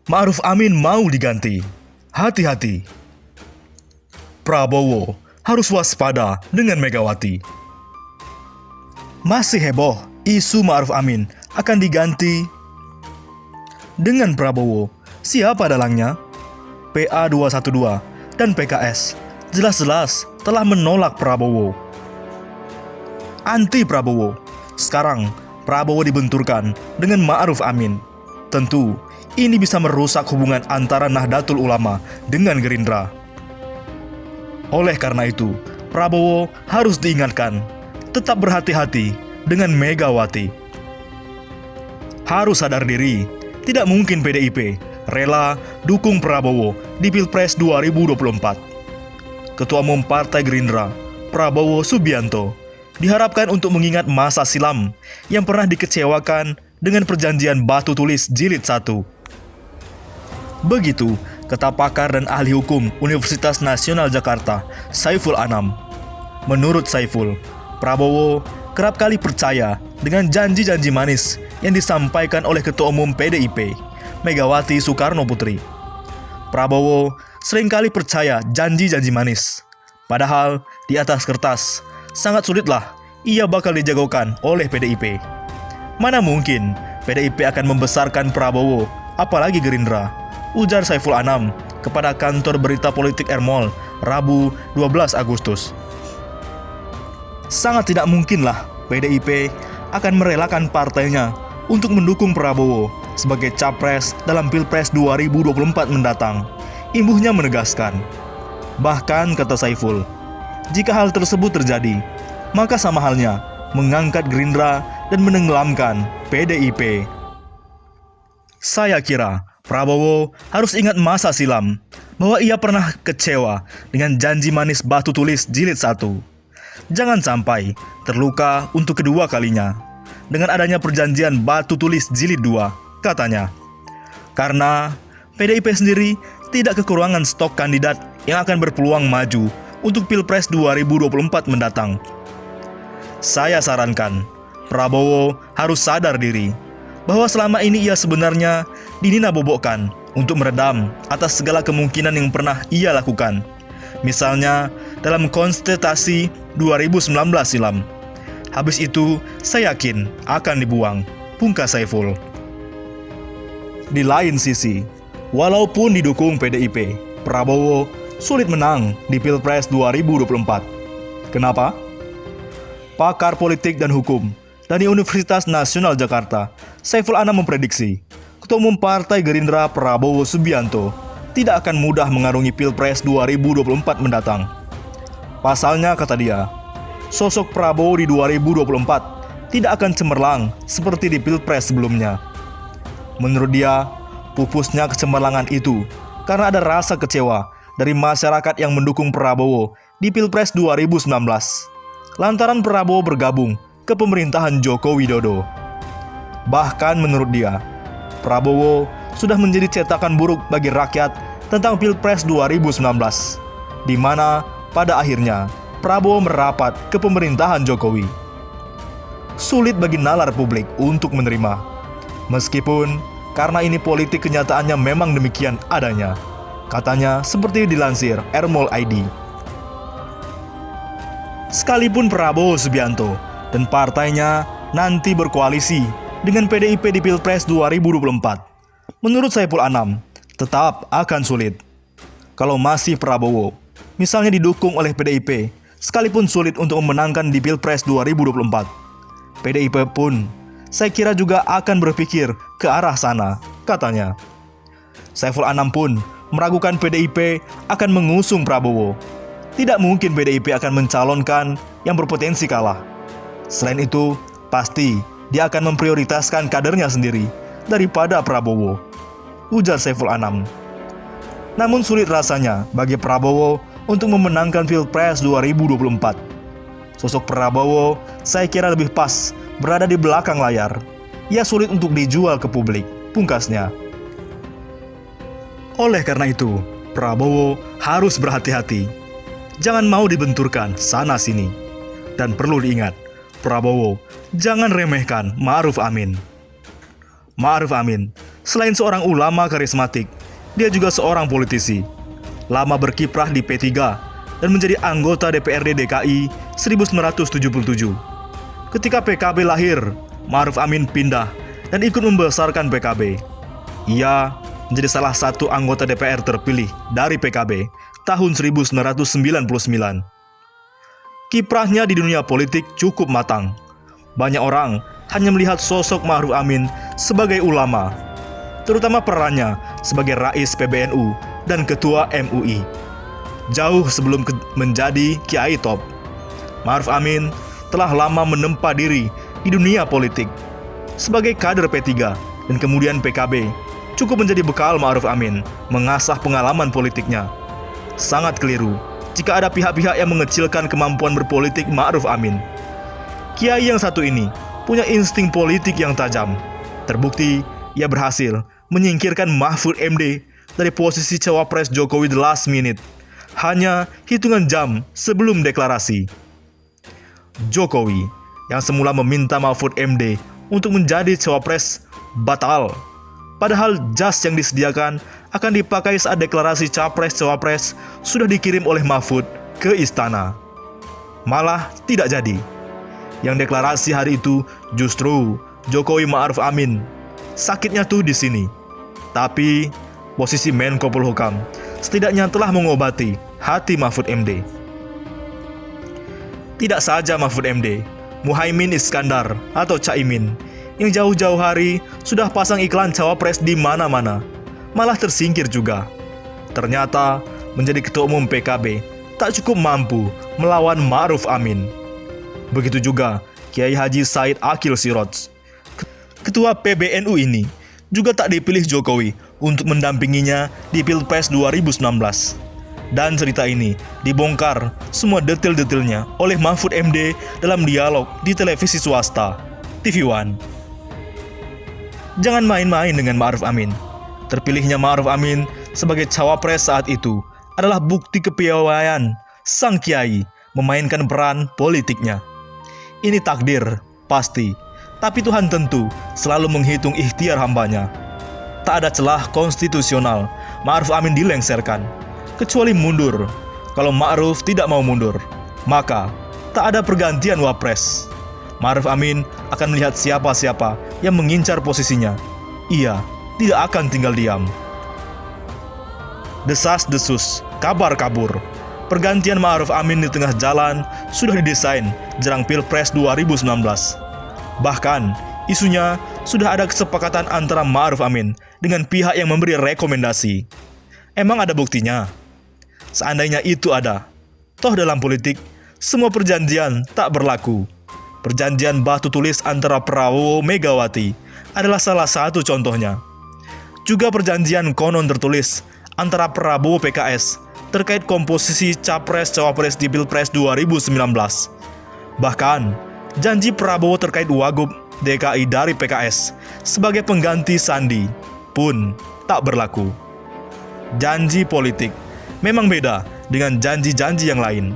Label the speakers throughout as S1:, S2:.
S1: Ma'ruf Amin mau diganti. Hati-hati. Prabowo harus waspada dengan Megawati. Masih heboh isu Ma'ruf Amin akan diganti dengan Prabowo. Siapa dalangnya? PA 212 dan PKS jelas-jelas telah menolak Prabowo. Anti Prabowo. Sekarang Prabowo dibenturkan dengan Ma'ruf Amin. Tentu ini bisa merusak hubungan antara Nahdlatul Ulama dengan Gerindra. Oleh karena itu, Prabowo harus diingatkan tetap berhati-hati dengan Megawati. Harus sadar diri, tidak mungkin PDIP rela dukung Prabowo di Pilpres 2024. Ketua Umum Partai Gerindra, Prabowo Subianto, diharapkan untuk mengingat masa silam yang pernah dikecewakan dengan perjanjian batu tulis jilid 1. Begitu kata pakar dan ahli hukum Universitas Nasional Jakarta, Saiful Anam. Menurut Saiful, Prabowo kerap kali percaya dengan janji-janji manis yang disampaikan oleh Ketua Umum PDIP, Megawati Soekarno Putri. Prabowo seringkali percaya janji-janji manis. Padahal di atas kertas, sangat sulitlah ia bakal dijagokan oleh PDIP. Mana mungkin PDIP akan membesarkan Prabowo, apalagi Gerindra, ujar Saiful Anam kepada kantor berita politik Ermol, Rabu 12 Agustus. Sangat tidak mungkinlah PDIP akan merelakan partainya untuk mendukung Prabowo sebagai capres dalam Pilpres 2024 mendatang. Imbuhnya menegaskan. Bahkan kata Saiful, jika hal tersebut terjadi, maka sama halnya mengangkat Gerindra dan menenggelamkan PDIP. Saya kira Prabowo harus ingat masa silam bahwa ia pernah kecewa dengan janji manis batu tulis jilid 1. Jangan sampai terluka untuk kedua kalinya dengan adanya perjanjian batu tulis jilid 2, katanya. Karena PDIP sendiri tidak kekurangan stok kandidat yang akan berpeluang maju untuk Pilpres 2024 mendatang. Saya sarankan Prabowo harus sadar diri bahwa selama ini ia sebenarnya dinina-bobokkan untuk meredam atas segala kemungkinan yang pernah ia lakukan. Misalnya dalam kontestasi 2019 silam. Habis itu, saya yakin akan dibuang, pungkas Saiful. Di lain sisi, walaupun didukung PDIP, Prabowo sulit menang di Pilpres 2024. Kenapa? Pakar politik dan hukum dari Universitas Nasional Jakarta, Saiful Anam memprediksi Ketua Umum Partai Gerindra Prabowo Subianto tidak akan mudah mengarungi Pilpres 2024 mendatang. Pasalnya, kata dia, sosok Prabowo di 2024 tidak akan cemerlang seperti di Pilpres sebelumnya. Menurut dia, pupusnya kecemerlangan itu karena ada rasa kecewa dari masyarakat yang mendukung Prabowo di Pilpres 2019. Lantaran Prabowo bergabung ke pemerintahan Joko Widodo. Bahkan menurut dia, Prabowo sudah menjadi cetakan buruk bagi rakyat tentang Pilpres 2019, di mana pada akhirnya Prabowo merapat ke pemerintahan Jokowi. Sulit bagi nalar publik untuk menerima, meskipun karena ini politik kenyataannya memang demikian adanya, katanya seperti dilansir Ermol ID. Sekalipun Prabowo Subianto dan partainya nanti berkoalisi dengan PDIP di Pilpres 2024, menurut Saiful Anam, tetap akan sulit. Kalau masih Prabowo, misalnya didukung oleh PDIP, sekalipun sulit untuk memenangkan di Pilpres 2024, PDIP pun saya kira juga akan berpikir ke arah sana, katanya. Saiful Anam pun meragukan PDIP akan mengusung Prabowo. Tidak mungkin PDIP akan mencalonkan yang berpotensi kalah. Selain itu, pasti dia akan memprioritaskan kadernya sendiri daripada Prabowo, ujar Saiful Anam. Namun sulit rasanya bagi Prabowo untuk memenangkan Pilpres 2024. Sosok Prabowo saya kira lebih pas berada di belakang layar. Ia sulit untuk dijual ke publik, pungkasnya. Oleh karena itu, Prabowo harus berhati-hati. Jangan mau dibenturkan sana-sini. Dan perlu diingat, Prabowo jangan remehkan Ma'ruf Amin. Ma'ruf Amin Selain seorang ulama karismatik, dia juga seorang politisi. Lama berkiprah di P3 dan menjadi anggota DPRD DKI 1977. Ketika PKB lahir, Ma'ruf Amin pindah dan ikut membesarkan PKB. Ia menjadi salah satu anggota DPR terpilih dari PKB tahun 1999. Kiprahnya di dunia politik cukup matang. Banyak orang hanya melihat sosok Ma'ruf Amin sebagai ulama, terutama perannya sebagai Rais PBNU dan Ketua MUI. Jauh sebelum menjadi Kiai top, Ma'ruf Amin telah lama menempa diri di dunia politik. Sebagai kader P3 dan kemudian PKB, cukup menjadi bekal Ma'ruf Amin mengasah pengalaman politiknya. Sangat keliru jika ada pihak-pihak yang mengecilkan kemampuan berpolitik Ma'ruf Amin. Kiai yang satu ini punya insting politik yang tajam. Terbukti, ia berhasil menyingkirkan Mahfud MD dari posisi cawapres Jokowi the last minute, hanya hitungan jam sebelum deklarasi. Jokowi yang semula meminta Mahfud MD untuk menjadi cawapres batal, padahal jas yang disediakan akan dipakai saat deklarasi capres-cawapres sudah dikirim oleh Mahfud ke istana. Malah tidak jadi. Yang deklarasi hari itu justru Jokowi Ma'ruf Amin. Sakitnya tuh di sini. Tapi posisi Menko Polhukam setidaknya telah mengobati hati Mahfud MD. Tidak saja Mahfud MD, Muhaimin Iskandar atau Caimin yang jauh-jauh hari sudah pasang iklan cawapres di mana-mana, malah tersingkir juga. Ternyata menjadi ketua umum PKB tak cukup mampu melawan Ma'ruf Amin. Begitu juga Kiai Haji Said Akil Siroj. Ketua PBNU ini juga tak dipilih Jokowi untuk mendampinginya di Pilpres 2019. Dan cerita ini dibongkar semua detail-detailnya oleh Mahfud MD dalam dialog di televisi swasta, TV One. Jangan main-main dengan Ma'ruf Amin. Terpilihnya Ma'ruf Amin sebagai cawapres saat itu adalah bukti kepiawaian sang kiai memainkan peran politiknya. Ini takdir, pasti. Tapi Tuhan tentu selalu menghitung ikhtiar hambanya. Tak ada celah konstitusional Ma'ruf Amin dilengserkan, kecuali mundur. Kalau Ma'ruf tidak mau mundur, maka tak ada pergantian wapres. Ma'ruf Amin akan melihat siapa-siapa yang mengincar posisinya. Ia tidak akan tinggal diam. Desas-desus, kabar kabur. Pergantian Ma'ruf Amin di tengah jalan sudah didesain jelang Pilpres 2019. Bahkan, isunya sudah ada kesepakatan antara Ma'ruf Amin dengan pihak yang memberi rekomendasi. Emang ada buktinya? Seandainya itu ada, toh dalam politik, semua perjanjian tak berlaku. Perjanjian batu tulis antara Prabowo Megawati adalah salah satu contohnya. Juga perjanjian konon tertulis antara Prabowo PKS terkait komposisi capres-cawapres di Pilpres 2019. Bahkan, janji Prabowo terkait Wagub DKI dari PKS sebagai pengganti Sandi pun tak berlaku. Janji politik memang beda dengan janji-janji yang lain.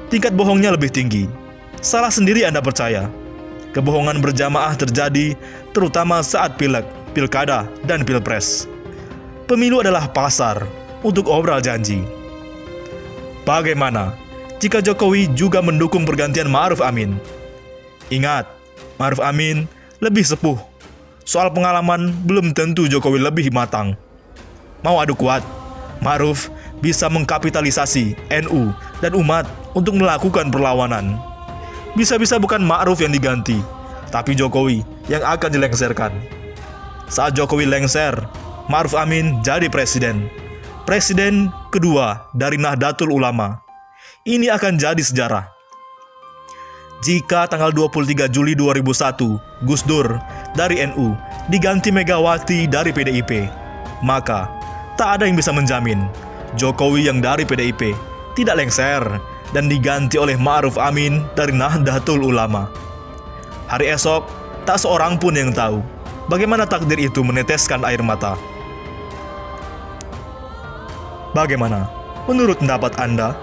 S1: Tingkat bohongnya lebih tinggi. Salah sendiri Anda percaya. Kebohongan berjamaah terjadi terutama saat pileg, pilkada, dan pilpres. Pemilu adalah pasar untuk obral janji. Bagaimana jika Jokowi juga mendukung pergantian Ma'ruf Amin? Ingat, Ma'ruf Amin lebih sepuh. Soal pengalaman belum tentu Jokowi lebih matang. Mau adu kuat, Ma'ruf bisa mengkapitalisasi NU dan umat untuk melakukan perlawanan. Bisa-bisa bukan Ma'ruf yang diganti, tapi Jokowi yang akan dilengserkan. Saat Jokowi lengser, Ma'ruf Amin jadi presiden. Presiden kedua dari Nahdlatul Ulama. Ini akan jadi sejarah. Jika tanggal 23 Juli 2001, Gus Dur dari NU diganti Megawati dari PDIP, maka tak ada yang bisa menjamin Jokowi yang dari PDIP tidak lengser dan diganti oleh Ma'ruf Amin dari Nahdlatul Ulama. Hari esok, tak seorang pun yang tahu bagaimana takdir itu meneteskan air mata. Bagaimana menurut pendapat Anda?